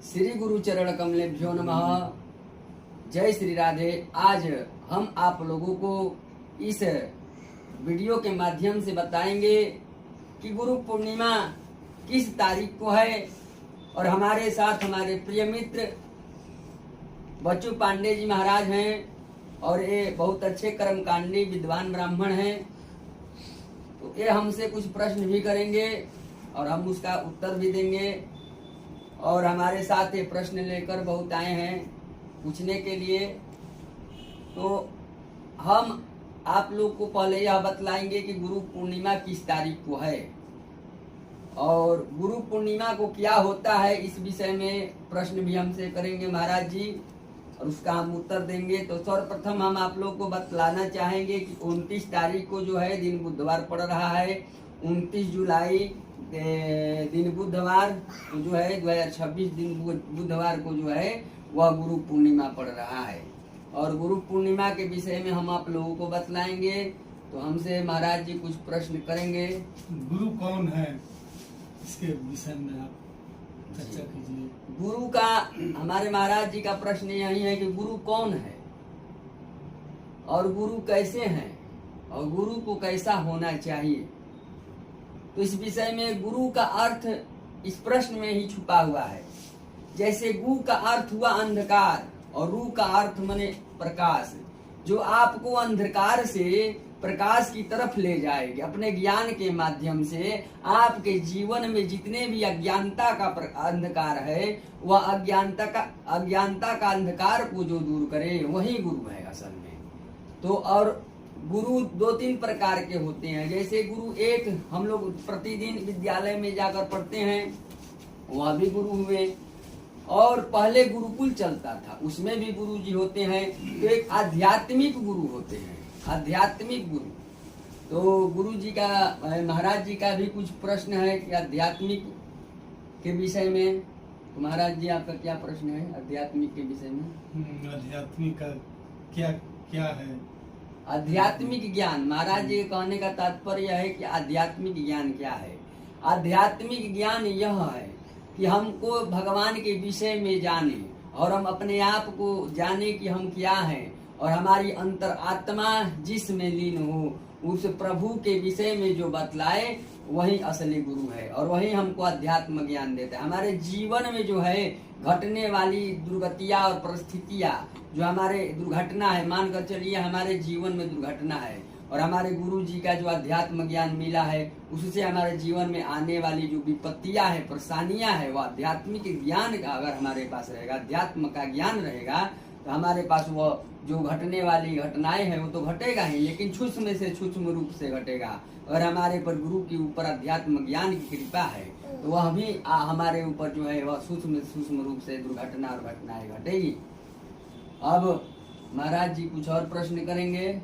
श्री गुरु चरण कमलेभ्यो नमः। जय श्री राधे। आज हम आप लोगों को इस वीडियो के माध्यम से बताएंगे कि गुरु पूर्णिमा किस तारीख को है और हमारे साथ हमारे प्रिय मित्र बच्चू पांडे जी महाराज हैं और ये बहुत अच्छे कर्मकांडी विद्वान ब्राह्मण हैं। तो ये हमसे कुछ प्रश्न भी करेंगे और हम उसका उत्तर भी देंगे। और हमारे साथ ये प्रश्न लेकर बहुत आए हैं पूछने के लिए। तो हम आप लोग को पहले यह बतलाएंगे कि गुरु पूर्णिमा किस तारीख को है और गुरु पूर्णिमा को क्या होता है, इस विषय में प्रश्न भी हमसे करेंगे महाराज जी और उसका हम उत्तर देंगे। तो सर्वप्रथम हम आप लोग को बतलाना चाहेंगे कि 29 तारीख को जो है दिन बुधवार पड़ रहा है। 29 जुलाई दिन बुधवार तो जो है 2026 दिन बुधवार को जो है वह गुरु पूर्णिमा पड़ रहा है। और गुरु पूर्णिमा के विषय में हम आप लोगों को बतलाएंगे। तो हमसे महाराज जी कुछ प्रश्न करेंगे। गुरु कौन है, इसके विषय में आप चर्चा कीजिए। गुरु का हमारे महाराज जी का प्रश्न यही है कि गुरु कौन है और गुरु कैसे हैं और गुरु को कैसा होना चाहिए। तो इस विषय में गुरु का अर्थ इस प्रश्न में ही छुपा हुआ है। जैसे गु का अर्थ हुआ अंधकार और रू का अर्थ माने प्रकाश, जो आपको अंधकार से प्रकाश की तरफ ले जाएगी। अपने ज्ञान के माध्यम से आपके जीवन में जितने भी अज्ञानता का अंधकार है, वह अज्ञानता का अंधकार को जो दूर करे वही गुरु है असल में। तो और गुरु 2-3 प्रकार के होते हैं। जैसे गुरु एक हम लोग प्रतिदिन विद्यालय में जाकर पढ़ते हैं, वह भी गुरु हुए। और पहले गुरुकुल चलता था, उसमें भी गुरु जी होते हैं। तो एक आध्यात्मिक गुरु होते हैं, आध्यात्मिक गुरु। तो गुरु जी का महाराज जी का भी कुछ प्रश्न है कि आध्यात्मिक के विषय में। तो महाराज जी आपका क्या प्रश्न है आध्यात्मिक के विषय में? आध्यात्मिक का क्या क्या है? आध्यात्मिक ज्ञान, महाराज जी के कहने का तात्पर्य है कि आध्यात्मिक ज्ञान क्या है। आध्यात्मिक ज्ञान यह है कि हमको भगवान के विषय में जाने और हम अपने आप को जाने कि हम क्या हैं और हमारी अंतर आत्मा जिसमें लीन हो, उस प्रभु के विषय में जो बतलाए वही असली गुरु है और वही हमको अध्यात्म ज्ञान देता है। हमारे जीवन में जो है घटने वाली दुर्गतियां और परिस्थितियां, जो हमारे दुर्घटना है, मानकर चलिए हमारे जीवन में दुर्घटना है और हमारे गुरु जी का जो अध्यात्म ज्ञान मिला है, उससे हमारे जीवन में आने वाली जो विपत्तियां है, परेशानियां है, वो आध्यात्मिक ज्ञान का अगर हमारे पास रहेगा, अध्यात्म का ज्ञान रहेगा, तो हमारे पास वो जो घटने वाली घटनाएं हैं वो तो घटेगा ही, लेकिन सूक्ष्म से सूक्ष्म रूप से घटेगा। अगर हमारे पर गुरु के ऊपर अध्यात्म ज्ञान की कृपा है तो वह भी हमारे ऊपर जो है वह सूक्ष्म रूप से दुर्घटना और घटनाएं घटेगी। अब महाराज जी कुछ और प्रश्न करेंगे।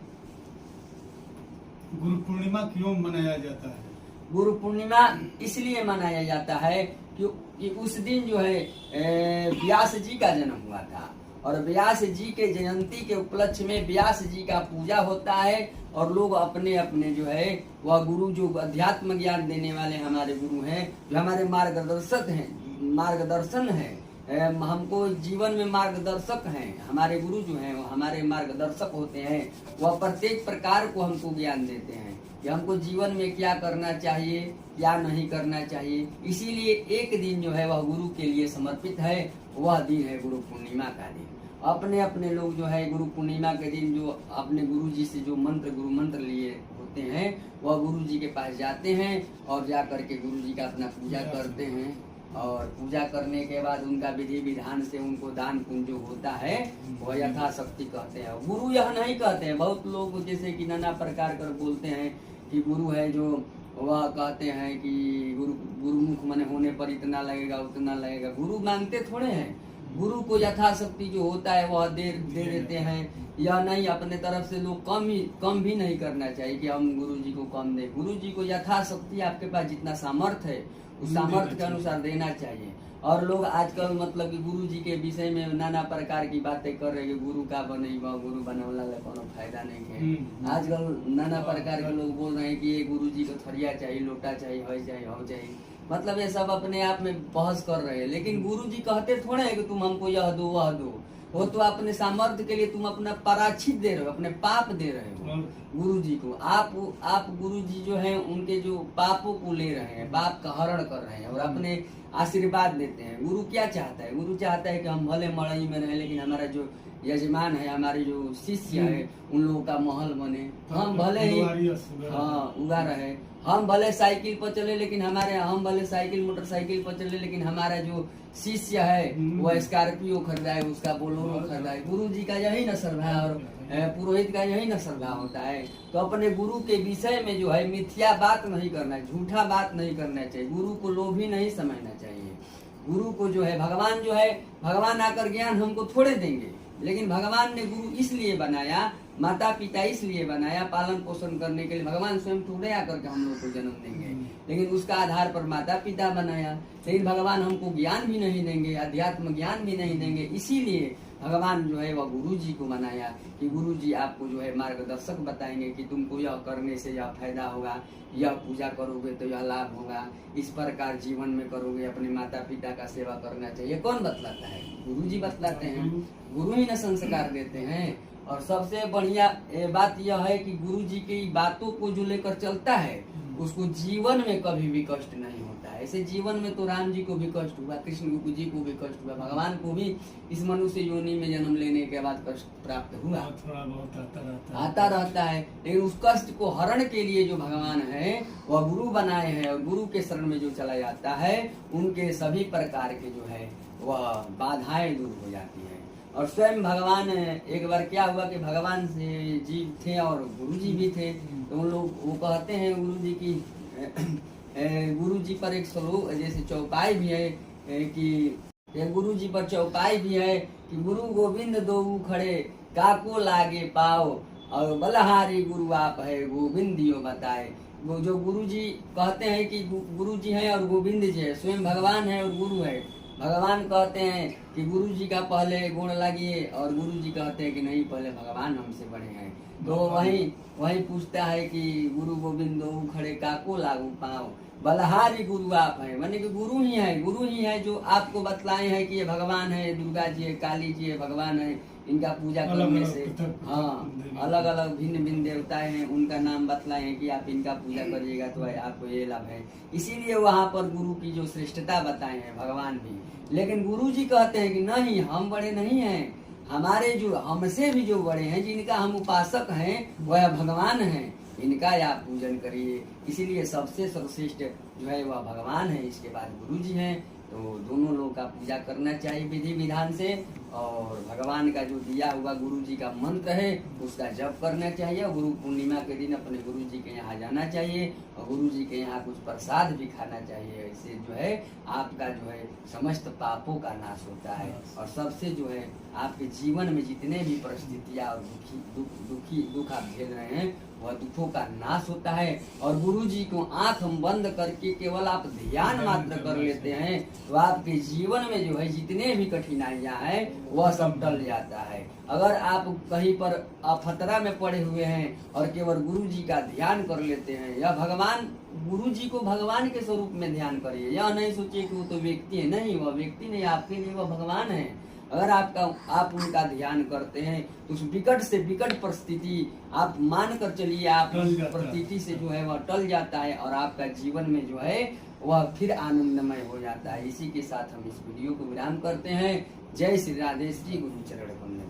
गुरु पूर्णिमा क्यों मनाया जाता है? गुरु पूर्णिमा इसलिए मनाया जाता है कि उस दिन जो है व्यास जी का जन्म हुआ था और व्यास जी के जयंती के उपलक्ष्य में व्यास जी का पूजा होता है और लोग अपने अपने जो है वह गुरु जो अध्यात्म ज्ञान देने वाले हमारे गुरु हैं, जो हमारे मार्गदर्शन है, हमको जीवन में मार्गदर्शक हैं। हमारे गुरु जो हैं वो हमारे मार्गदर्शक होते हैं। वह प्रत्येक प्रकार को हमको ज्ञान देते हैं कि हमको जीवन में क्या करना चाहिए, क्या नहीं करना चाहिए। इसीलिए एक दिन जो है वह गुरु के लिए समर्पित है, वह दिन है गुरु पूर्णिमा का दिन। अपने अपने लोग जो है गुरु पूर्णिमा के दिन जो अपने गुरु जी से जो गुरु मंत्र लिए होते हैं, वह गुरु जी के पास जाते हैं और जा करके गुरु जी का अपना पूजा करते हैं। और पूजा करने के बाद उनका विधि विधान से उनको दान पुण्य जो होता है वह यथाशक्ति कहते हैं। गुरु यह नहीं कहते हैं, बहुत लोग जैसे कि नाना प्रकार कर बोलते हैं कि गुरु है, जो वह कहते हैं कि गुरुमुख मने होने पर इतना लगेगा उतना लगेगा। गुरु मानते थोड़े हैं, गुरु को यथाशक्ति जो होता है वह दे देते हैं। या नहीं, अपने तरफ से लोग कम भी नहीं करना चाहिए कि हम गुरु जी को कम दें। गुरु जी को यथाशक्ति आपके पास जितना सामर्थ्य है उस सामर्थ्य के अनुसार देना चाहिए। और लोग आजकल मतलब कि गुरु जी के विषय में नाना प्रकार की बातें कर रहे हैं। गुरु का बनेगा, गुरु बनवला कोनो फायदा नहीं है। आजकल नाना प्रकार के लोग बोल रहे हैं कि ये गुरु जी को थरिया चाहिए, लोटा चाहिए, हो चाहिए। मतलब ये सब अपने आप में बहस कर रहे हैं, लेकिन गुरु जी कहते थोड़े हैं कि तुम हमको यह दो वह दो। वो तो अपने सामर्थ्य के लिए तुम अपना पराचित दे रहे हो, अपने पाप दे रहे हो गुरु जी को। आप गुरु जी जो है उनके जो पापों को ले रहे हैं, पाप का हरण कर रहे हैं और अपने आशीर्वाद देते हैं। गुरु क्या चाहता है? गुरु चाहता है कि हम भले मड़ई में रहें, लेकिन हमारा जो यजमान है, हमारे जो शिष्य है, उन लोगों का महल बने। हम भले ही हाँ उगा रहे, हम भले साइकिल पर चले, लेकिन हम भले साइकिल मोटरसाइकिल पर चले, लेकिन हमारा जो शिष्य है वह स्कॉर्पियो खरीदा है, उसका बोलेरो खरीदा है। गुरु जी का यही न स्वभाव और पुरोहित का यही न स्वभाव होता है। तो अपने गुरु के विषय में जो है मिथ्या बात नहीं करना है, झूठा बात नहीं करना चाहिए। गुरु को लोभी नहीं समझना चाहिए। गुरु को जो है भगवान आकर ज्ञान हमको थोड़े देंगे, लेकिन भगवान ने गुरु इसलिए बनाया, माता पिता इसलिए बनाया, पालन पोषण करने के लिए। भगवान स्वयं थोड़े आकर के हम लोग को जन्म देंगे, लेकिन उसका आधार पर माता पिता बनाया। लेकिन भगवान हमको ज्ञान भी नहीं देंगे, अध्यात्म ज्ञान भी नहीं देंगे। इसीलिए भगवान जो है वह गुरु जी को बनाया कि गुरु जी आपको जो है मार्गदर्शक बताएंगे कि तुमको यह करने से यह फायदा होगा, यह पूजा करोगे तो यह लाभ होगा, इस प्रकार जीवन में करोगे, अपने माता पिता का सेवा करना चाहिए। कौन बतलाता है? गुरु जी बतलाते हैं। गुरु ही न संस्कार देते हैं। और सबसे बढ़िया बात यह है कि गुरु जी की बातों को जो लेकर चलता है उसको जीवन में कभी भी कष्ट नहीं होता है। ऐसे जीवन में तो राम जी को भी कष्ट हुआ, कृष्ण जी को भी कष्ट हुआ, भगवान को भी इस मनुष्य योनि में जन्म लेने के बाद कष्ट प्राप्त हुआ, थोड़ा बहुत आता रहता है। लेकिन उस कष्ट को हरण के लिए जो भगवान है वह गुरु बनाए हैं, और गुरु के शरण में जो चला जाता है उनके सभी प्रकार के जो है वह बाधाएं दूर हो जाती है। और स्वयं भगवान, एक बार क्या हुआ कि भगवान से जीव थे और गुरु जी भी थे, तो उन लोग वो कहते हैं गुरु जी की गुरु जी पर एक श्लोक जैसे चौपाई भी है कि गुरु जी पर चौपाई भी है कि गुरु गोविंद दो खड़े काको लागे पाओ, और बलहारी गुरु आप है गोविंद दियो बताए। वो जो गुरु जी कहते हैं कि गुरु जी हैं और गोविंद जी है, स्वयं भगवान है और गुरु है। भगवान कहते हैं कि गुरु जी का पहले गुण लगिए, और गुरु जी कहते हैं कि नहीं, पहले भगवान हमसे बड़े हैं। तो वही पूछता है कि गुरु गोविंद खड़े काको लागू पाओ, बलहारी गुरु आप हैं। माने कि गुरु ही है जो आपको बतलाए हैं कि ये भगवान है, दुर्गा जी है, काली जी है, भगवान है। इनका पूजा करने से अलग अलग भिन्न भिन्न देवताएं हैं, उनका नाम बतलाए हैं कि आप इनका पूजा करिएगा तो आपको ये लाभ है। इसीलिए वहाँ पर गुरु की जो श्रेष्ठता बताए हैं भगवान भी। लेकिन गुरु जी कहते हैं कि नहीं, हम बड़े नहीं हैं, हमारे जो हमसे भी जो बड़े हैं, जिनका हम उपासक हैं, वह भगवान हैं, इनका आप पूजन करिए। इसीलिए सबसे सर्वश्रेष्ठ जो है वह भगवान है, इसके बाद गुरु जी हैं। तो दोनों लोगों का पूजा करना चाहिए विधि विधान से, और भगवान का जो दिया हुआ गुरु जी का मंत्र है उसका जप करना चाहिए। और गुरु पूर्णिमा के दिन अपने गुरु जी के यहाँ जाना चाहिए, और गुरु जी के यहाँ कुछ प्रसाद भी खाना चाहिए। इससे जो है आपका जो है समस्त पापों का नाश होता है, और सबसे जो है आपके जीवन में जितने भी परिस्थितियाँ और दुख आप झेल रहे हैं वह दुखों का नाश होता है। और गुरु जी को आंख बंद करके केवल आप ध्यान मात्र कर लेते हैं तो आपके जीवन में जो है जितने भी कठिनाइयां हैं वह सब टल जाता है। अगर आप कहीं पर खतरा में पड़े हुए हैं और केवल गुरु जी का ध्यान कर लेते हैं, या भगवान गुरु जी को भगवान के स्वरूप में ध्यान करिए। यह नहीं सोचिए कि वो तो व्यक्ति है, नहीं, वह व्यक्ति नहीं, आपके लिए वह भगवान है। अगर आप उनका ध्यान करते हैं तो उस विकट से विकट परिस्थिति आप मान कर चलिए, आप परिस्थिति से जो है वह टल जाता है, और आपका जीवन में जो है वह फिर आनंदमय हो जाता है। इसी के साथ हम इस वीडियो को विराम करते हैं। जय श्री राधे, श्री गुरु चरण कमल।